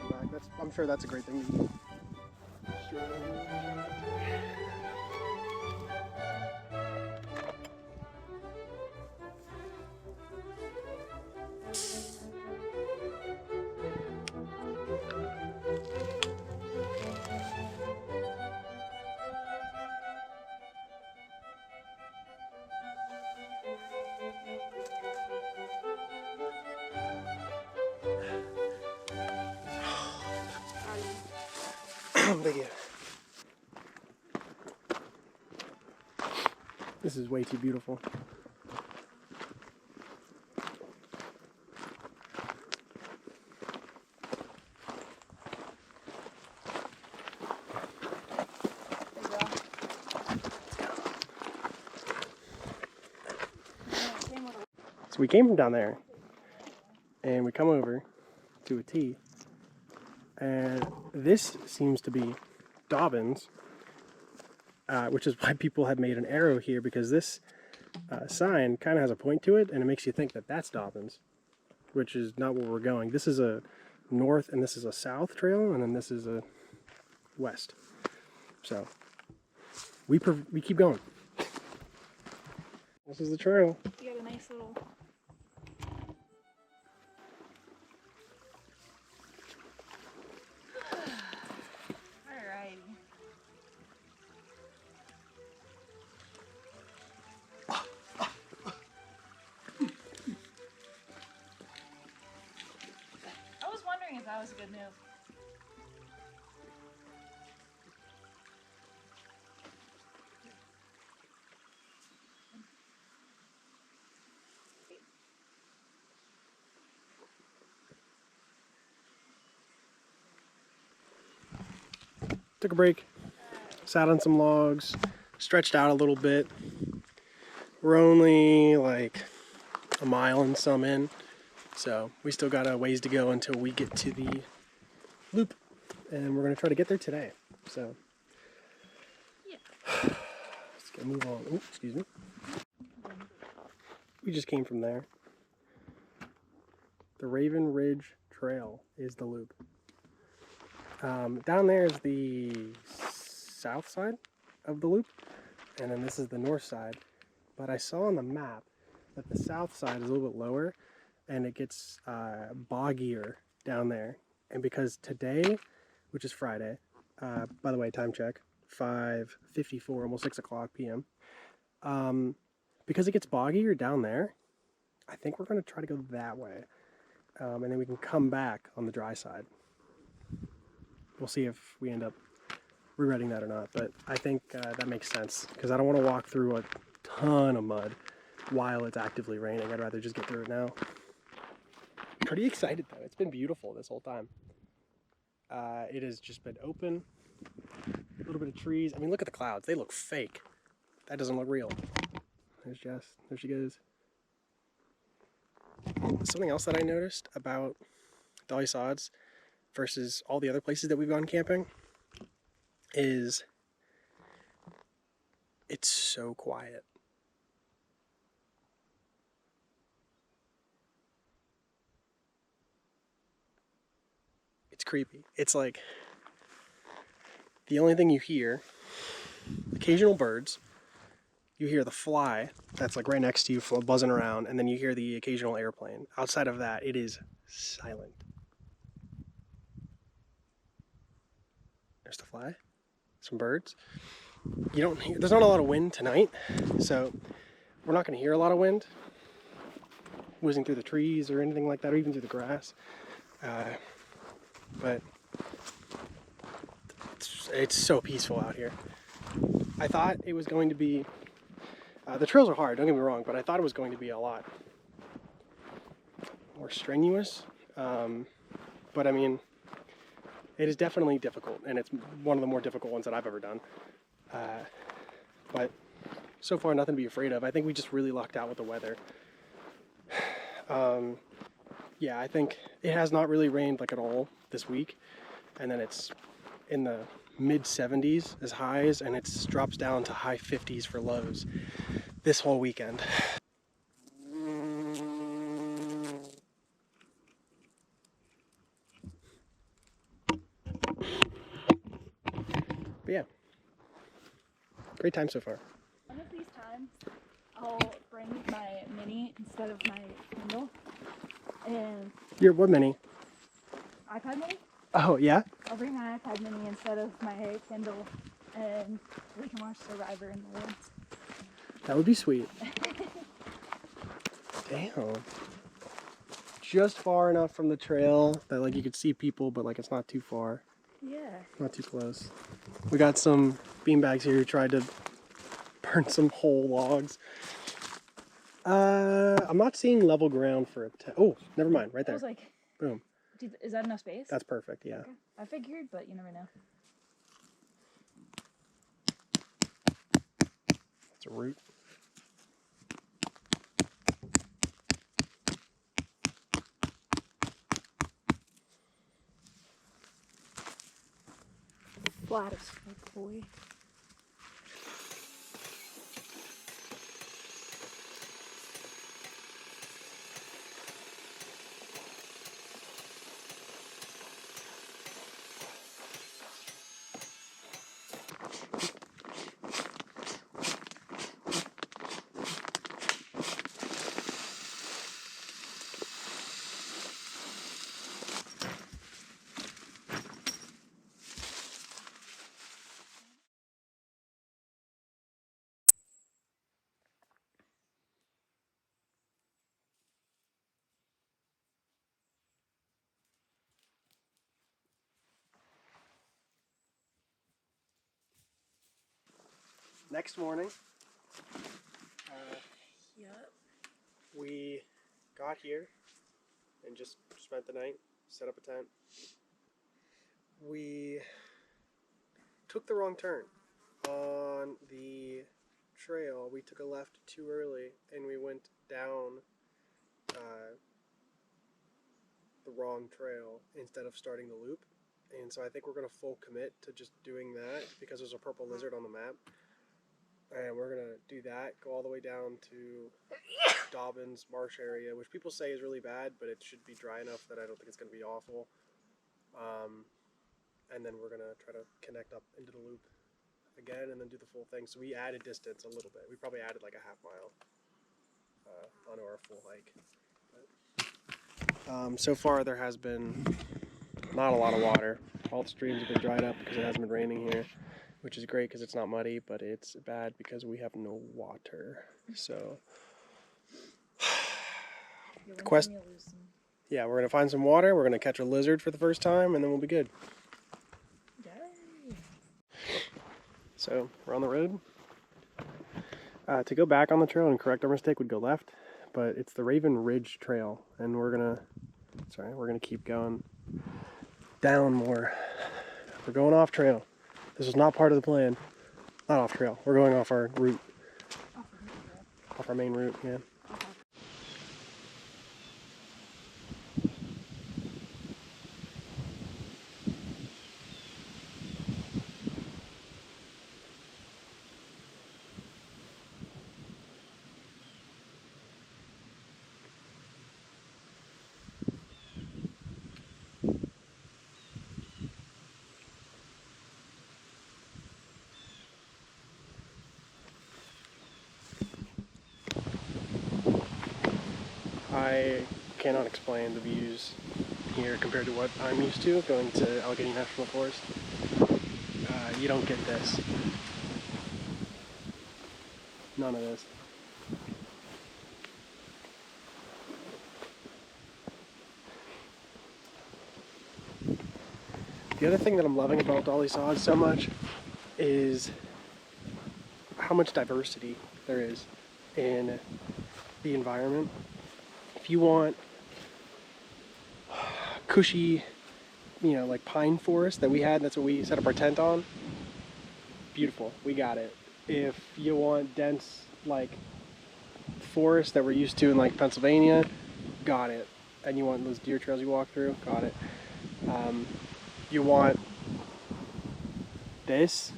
walking back. I'm sure that's a great thing to do. Thank you. This is way too beautiful. So we came from down there, and we come over to a T, and this seems to be Dobbins, which is why people have made an arrow here, because this sign kind of has a point to it, and it makes you think that that's Dobbins, which is not where we're going. This is a north, and this is a south trail, and then this is a west. So we keep going. This is the trail. You got a nice little... Alrighty. I was wondering if that was a good move. Took a break, sat on some logs, stretched out a little bit. We're only like a mile and some in, so we still got a ways to go until we get to the loop, and we're gonna try to get there today. So Yeah. let's go move on. Oh, excuse me. We just came from there. The Raven Ridge Trail is the loop. Down there is the south side of the loop, and then this is the north side. But I saw on the map that the south side is a little bit lower, and it gets boggier down there. And because today, which is Friday, by the way, time check, 5:54, almost 6 o'clock p.m. Because it gets boggier down there, I think we're going to try to go that way, and then we can come back on the dry side. We'll see if we end up rewriting that or not, but I think that makes sense, because I don't want to walk through a ton of mud while it's actively raining. I'd rather just get through it now. Pretty excited though. It's been beautiful this whole time. It has just been open, a little bit of trees. I mean, look at the clouds. They look fake. That doesn't look real. There's Jess. There she goes. Something else that I noticed about Dolly Sods versus all the other places that we've gone camping is it's so quiet. It's creepy. It's like the only thing you hear, occasional birds, you hear the fly that's like right next to you buzzing around, and then you hear the occasional airplane. Outside of that, it is silent. There's the fly, some birds. You don't hear, there's not a lot of wind tonight, so we're not going to hear a lot of wind whizzing through the trees or anything like that, or even through the grass. But it's so peaceful out here. I thought it was going to be, the trails are hard, don't get me wrong, but I thought it was going to be a lot more strenuous. But I mean, it is definitely difficult, and it's one of the more difficult ones that I've ever done. But so far, nothing to be afraid of. I think we just really lucked out with the weather. Yeah, I think it has not really rained like at all this week, and then it's in the mid 70s as highs, and it drops down to high 50s for lows this whole weekend. Great time so far. One of these times, I'll bring my mini instead of my Kindle. And Your what mini? iPad mini? Oh, yeah? I'll bring my iPad mini instead of my Kindle, and we can watch Survivor in the woods. That would be sweet. Damn. Just far enough from the trail that like you could see people, but like it's not too far. Yeah. Not too close. We got some beanbags here who tried to burn some whole logs. I'm not seeing level ground for a oh, never mind. Right I there. was like, Boom. is that enough space? That's perfect, yeah. Okay. I figured, but you never know. That's a root. Flat as fuck, boy. Next morning, Yep. we got here and just spent the night, set up a tent. We took the wrong turn. On the trail, we took a left too early and we went down the wrong trail instead of starting the loop. And so I think we're going to full commit to just doing that because there's a purple lizard on the map. And we're going to do that, go all the way down to Dobbins Marsh area, which people say is really bad, but it should be dry enough that I don't think it's going to be awful. And then we're going to try to connect up into the loop again and then do the full thing. So we added distance a little bit. We probably added like a half mile onto our full hike. But, so far there has been not a lot of water. All the streams have been dried up because it hasn't been raining here, which is great because it's not muddy, but it's bad because we have no water. So the quest, yeah, we're gonna find some water. We're gonna catch a lizard for the first time, and then we'll be good. So we're on the road. To go back on the trail and correct our mistake would go left, but it's the Raven Ridge Trail, and we're gonna keep going down more. We're going off trail. This was not part of the plan. Not off trail. We're going off our route. Off our main route, yeah. I cannot explain the views here compared to what I'm used to going to Allegheny National Forest. You don't get this. None of this. The other thing that I'm loving about Dolly Sods so much is how much diversity there is in the environment. If you want cushy, like pine forest that we had, that's what we set up our tent on, beautiful, we got it. If you want dense, like, forest that we're used to in, like, Pennsylvania, got it. And you want those deer trails you walk through, got it. You want this,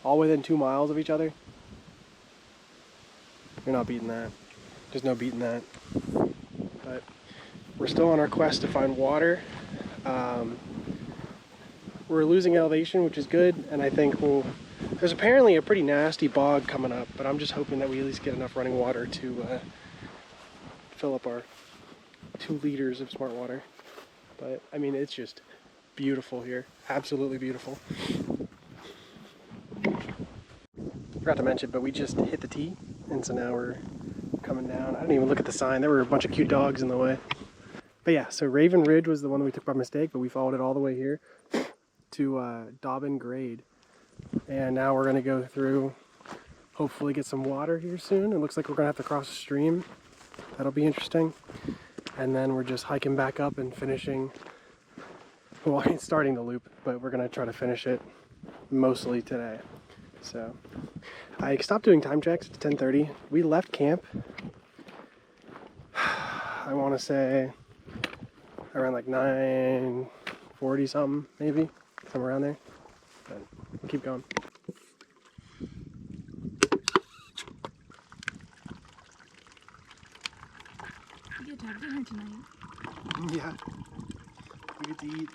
all within 2 miles of each other, you're not beating that. There's no beating that. But we're still on our quest to find water. we're losing elevation, which is good, and I think there's apparently a pretty nasty bog coming up, but I'm just hoping that we at least get enough running water to fill up our 2 liters of smart water. But I mean, it's just beautiful here, absolutely beautiful. Forgot to mention, but we just hit the T, and so now we're coming down. I didn't even look at the sign. There were a bunch of cute dogs in the way. But yeah, so Raven Ridge was the one that we took by mistake, but we followed it all the way here to Dobbin Grade. And now we're gonna go through, hopefully get some water here soon. It looks like we're gonna have to cross a stream. That'll be interesting. And then we're just hiking back up and finishing, well, starting the loop, but we're gonna try to finish it mostly today. So I stopped doing time checks at 10:30. We left camp, I want to say around like 9:40 something, maybe somewhere around there. But we'll keep going. We get to have dinner tonight. Yeah, we get to eat.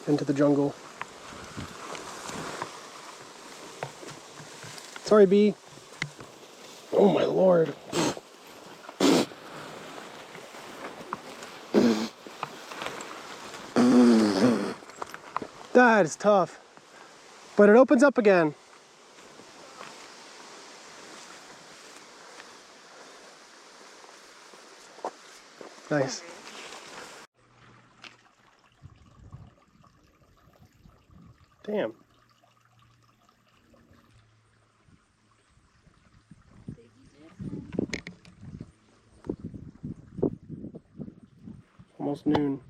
Into the jungle. Sorry, bee. Oh my lord. That is tough. But it opens up again. Nice. Damn. Almost noon.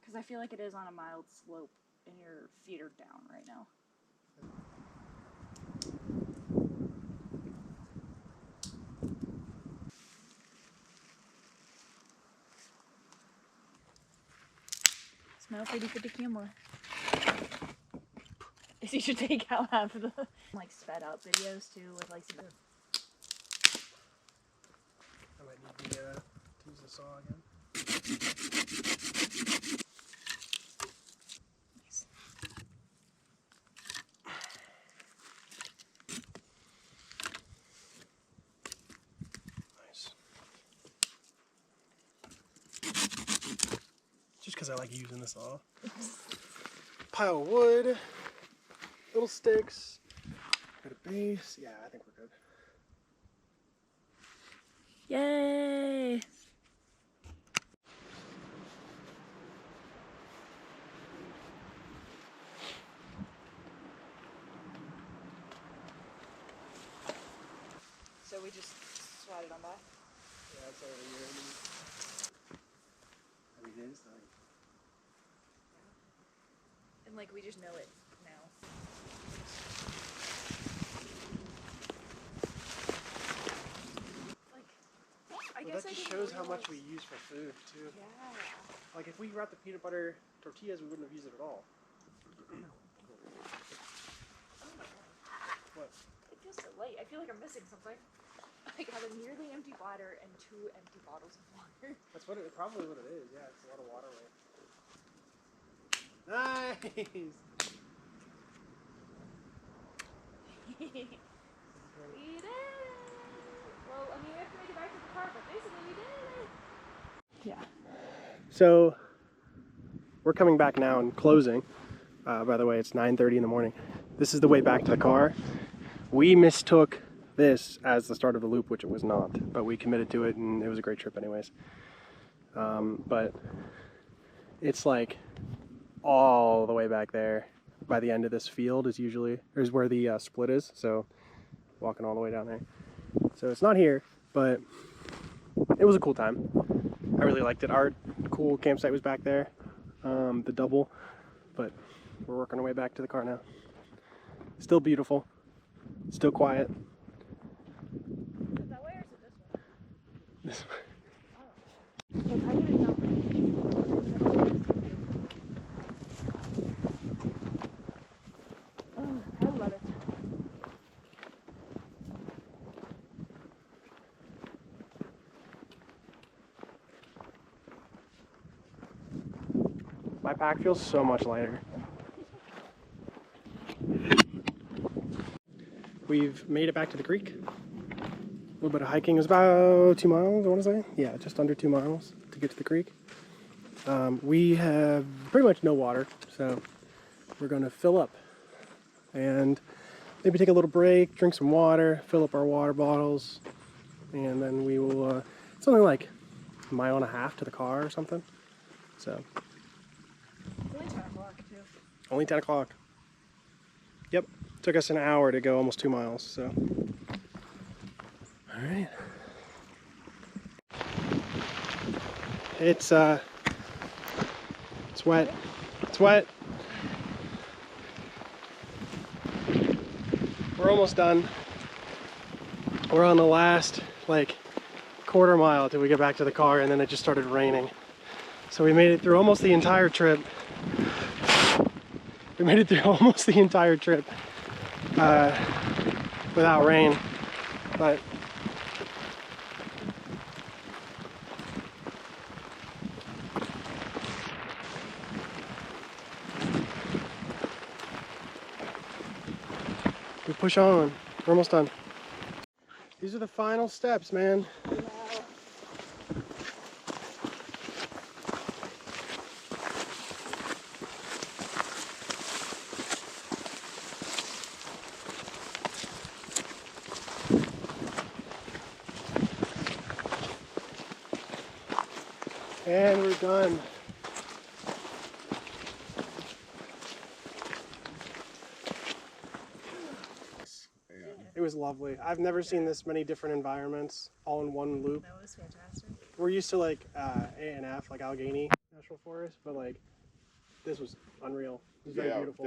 Because I feel like it is on a mild slope and your feet are down right now. Smell pretty for the camera. You should take out half of the like sped up videos too with like some. I might need to use the saw again. Nice. Nice. Just because I like using the saw. Pile of wood, little sticks, got a base. Yeah, I think we're good. Yay! So we just swatted on by? Yeah, it's over here. I mean, it is like. And like we just know it now. Like, I Well, guess that I just didn't shows how realize. much we use for food too. Yeah. Like if we wrapped the peanut butter tortillas, we wouldn't have used it at all. Oh my god. What? It feels so light. I feel like I'm missing something. I have a nearly empty bladder and 2 empty bottles of water. That's probably what it is. Yeah, it's a lot of water weight. Nice. We did it! Well, I mean, we have to make it back to the car, but basically we did it! Yeah. So we're coming back now and closing. By the way, it's 9:30 in the morning. This is the way back to the car. We mistook this as the start of the loop, which it was not, but we committed to it and it was a great trip anyways. But it's like all the way back there by the end of this field is where the split is, so walking all the way down there. So it's not here, but it was a cool time. I really liked it. Our cool campsite was back there, the double, but we're working our way back to the car now. Still beautiful, still quiet. Is it that way or is it this way? This way. Oh. Okay, how do you know? Oh, I love it. My pack feels so much lighter. We've made it back to the creek. A little bit of hiking. It was about 2 miles, I want to say. Yeah, just under 2 miles to get to the creek. We have pretty much no water, so we're going to fill up and maybe take a little break, drink some water, fill up our water bottles, and then we will, it's only like a mile and a half to the car or something. So, It's only 10 o'clock, too. only 10 o'clock. Yep, took us an hour to go almost 2 miles, so. All right. It's wet. It's wet. We're almost done. We're on the last, like, quarter mile till we get back to the car, and then it just started raining. So we made it through almost the entire trip. Without rain, but we push on. We're almost done. These are the final steps, man. And we're done. It was lovely. I've never seen this many different environments all in one loop. That was fantastic. We're used to like A&F, like Allegheny National Forest, but like this was unreal. It was very beautiful.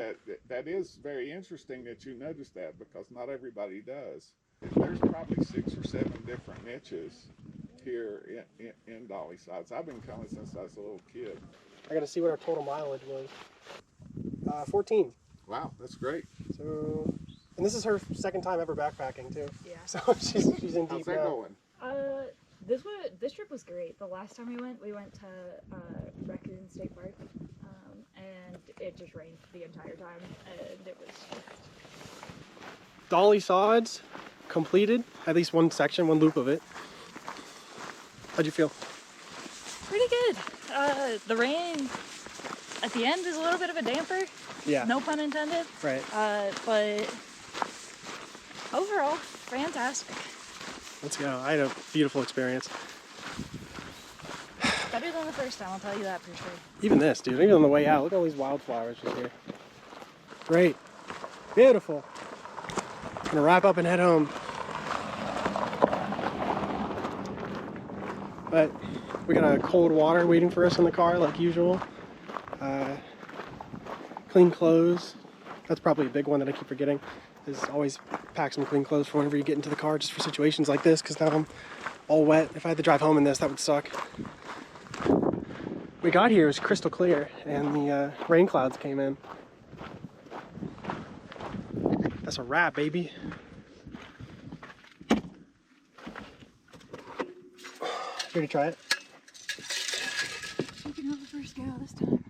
That is very interesting that you noticed that, because not everybody does. There's probably 6 or 7 different niches here in Dolly Sods. I've been coming since I was a little kid. I got to see what our total mileage was. 14. Wow, that's great. So, and this is her second time ever backpacking too. Yeah. So she's in How's deep that now. going? This trip was great. The last time we went to Raccoon State Park, and it just rained the entire time, and it was just... Dolly Sods completed, at least one section, one loop of it. How'd you feel? pretty good. The rain at the end is a little bit of a damper. Yeah. No pun intended. Right. But overall, fantastic. Let's go. I had a beautiful experience. Better than the first time, I'll tell you that for sure. Even this, dude. Even on the way out, look at all these wildflowers just here. Great. Beautiful. Gonna wrap up and head home. But we got a cold water waiting for us in the car like usual. Clean clothes. That's probably a big one that I keep forgetting. Is always pack some clean clothes for whenever you get into the car, just for situations like this, because now I'm all wet. If I had to drive home in this, that would suck. We got here, it was crystal clear, and the rain clouds came in. That's a wrap, baby. Ready to try it? You can have the first go this time.